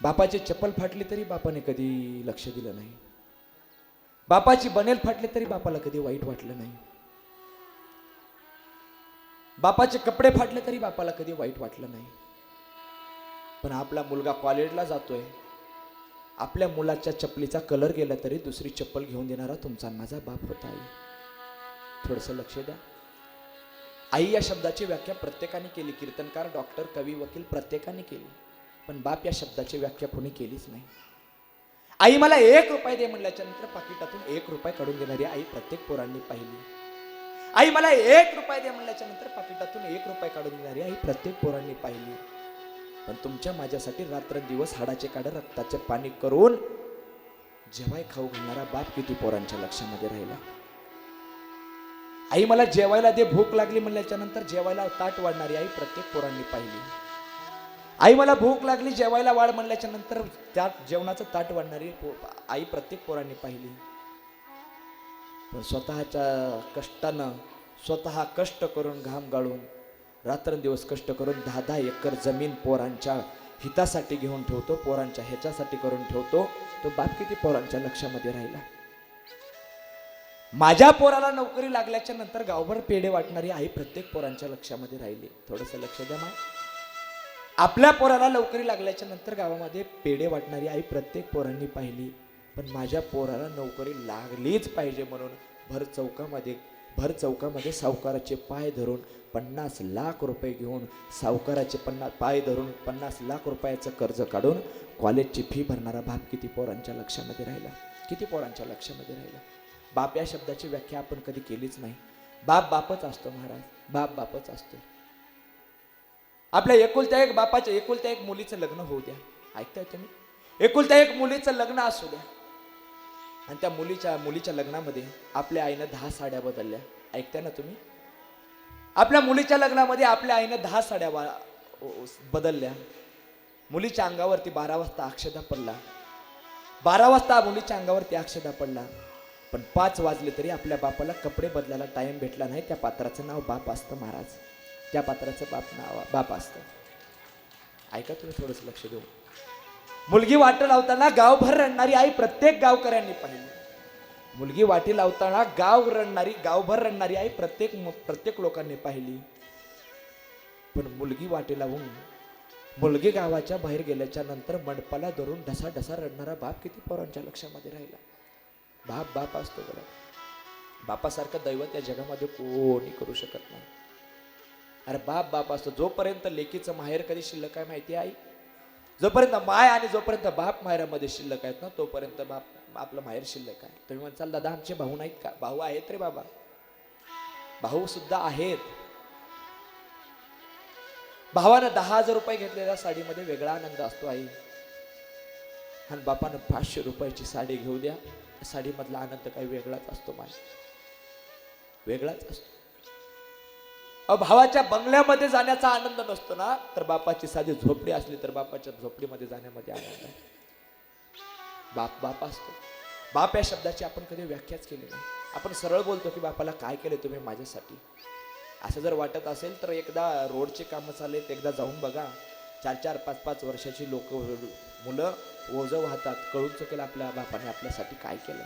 बापाची चप्पल फाटली तरी बापाने कधी लक्ष दिलं नाही, बापाची बनेल फाटली तरी बापाला कधी वाईट वाटलं नाही, बापाचे कपडे फाटले तरी बापाला कधी वाईट वाटलं नाही. पण आपला मुलगा कॉलेजला जातोय, आपल्या मुलाच्या चपलीचा कलर गेला तरी दुसरी चप्पल घेऊन देणारा तुमचा माझा बाप होता. आई, थोडस लक्ष द्या. आई या शब्दाची व्याख्या प्रत्येकाने केली, कीर्तनकार, डॉक्टर, कवी, वकील प्रत्येकाने केली, पण बाप या शब्दाची व्याख्या कोणी केलीच नाही. आई मला 1 रुपया दे म्हणल्याच्या नंतर पाकिटातून 1 रुपया काढून देणारी आई प्रत्येक पोरांनी पाहिली. आई मला 1 रुपया दे म्हणल्याच्या नंतर पाकिटातून 1 रुपया काढून देणारी आई प्रत्येक पोरांनी पाहिली. पण तुमच्या माझ्यासाठी रात्रंदिवस हाडाचे काढ रक्ताचे पाणी करून जेवाय खाऊ घालणारा बाप किती पोरांच्या लक्षामध्ये राहिला. आई मला जेवायला दे, भूक लागली म्हणल्याच्या नंतर जेवायला ताट वाढणारी आई प्रत्येक पोरांनी पाहिली. आई मला भूक लागली, जेवायला वाढ म्हणल्याच्या नंतर त्या जेवणाचं ताट वाढणारी आई प्रत्येक पोरांनी पाहिली. पण स्वतःच्या कष्टानं, स्वतः कष्ट करून, घाम गाळून, रात्रंदिवस कष्ट करून 10-10 एकर जमीन पोरांच्या हितासाठी घेऊन ठेवतो, पोरांच्या ह्याच्यासाठी करून ठेवतो, तो बाप किती पोरांच्या लक्षामध्ये राहिला. माझ्या पोराला नोकरी लागल्याच्या नंतर गावभर पेढे वाटणारी आई प्रत्येक पोरांच्या लक्षामध्ये राहिली. थोडंसं लक्ष द्या मा. आपल्या पोराला नोकरी लागल्याच्या नंतर गावामध्ये पेढे वाटणारी आई प्रत्येक पोरांनी पाहिली. पण माझ्या पोराला नोकरी लागलीच पाहिजे म्हणून भर चौकामध्ये सावकाराचे पाय धरून 50 लाख रुपये घेऊन, सावकाराचे पाय धरून 50 लाख रुपयाचं कर्ज काढून कॉलेजची फी भरणारा बाप किती पोरांच्या लक्षामध्ये राहिला, किती पोरांच्या लक्षामध्ये राहिला. बाप या शब्दाची व्याख्या आपण कधी केलीच नाही. बाप बापच असतो महाराज, बाप बापच असतो. आपल्या एकुलत्या एक बापाच्या एकुलत्या एक मुलीचं लग्न होऊ द्या, ऐकताय तुम्ही? एकुलत्या एक मुलीचं लग्न असू द्या, आणि त्या मुलीच्या लग्नामध्ये आपल्या आईनं 10 साड्या बदलल्या, ऐकताय ना तुम्ही? आपल्या मुलीच्या लग्नामध्ये आपल्या आईनं 10 साड्या बदलल्या. मुलीच्या अंगावरती 12 वाजता अक्षदा पडला, 12 वाजता मुलीच्या अंगावरती अक्षदा पडला. पण 5 वाजले तरी आपल्या बापाला कपडे बदलायला टाइम भेटला नाही. त्या पात्राचं नाव बाप असतं महाराज, त्या पात्राचं बाप असतं. ऐका तुम्ही, थोडंसं लक्ष देऊ. मुलगी वाटी लावताना गावभर रडणारी आई प्रत्येक गावकऱ्यांनी पाहिली. मुलगी वाटी लावताना गावभर रडणारी आई प्रत्येक लोकांनी पाहिली. पण मुलगी वाटी लावून मुलगी गावाच्या बाहेर गेल्याच्या नंतर मंडपाला धरून ढसा रडणारा बाप किती पोरांच्या लक्षामध्ये राहिला. बाप असतो बरं. बापासारखं दैवत या जगामध्ये कोणी करू शकत नाही. अरे बाप असतो. जोपर्यंत लेकीचं माहेर कधी शिल्लक आहे माहिती आहे आई? जोपर्यंत माय आणि जोपर्यंत बाप माहेरामध्ये शिल्लक आहेत ना, तोपर्यंत बाप आपलं माहेर शिल्लक आहे. तुम्ही म्हणसाल दादा आमचे भाऊ नाहीत का? भाऊ आहेत रे बाबा, भाऊ सुद्धा आहेत. भावानं 10,000 रुपये घेतलेल्या साडीमध्ये वेगळा आनंद असतो आई, आणि बापानं 500 रुपयाची साडी घेऊ द्या, साडीमधला आनंद काही वेगळाच असतो. माझा वेगळाच असतो. भावाच्या बंगल्यामध्ये जाण्याचा आनंद नसतो ना, तर बापाची साधी झोपडी असली तर बापाच्या झोपडीमध्ये जाण्यामध्ये आनंद आहे. बाप असतो. बाप या शब्दाची आपण कधी व्याख्याच केली नाही. आपण सरळ बोलतो की बापाला काय केले तुम्ही माझ्यासाठी. असं जर वाटत असेल तर एकदा रोडचे कामं चाललेत, एकदा जाऊन बघा. 4-4, 5-5 वर्षाची मुलं ओझं वाहतात, कळून चुकेल आपल्या बापाने आपल्यासाठी काय केलं.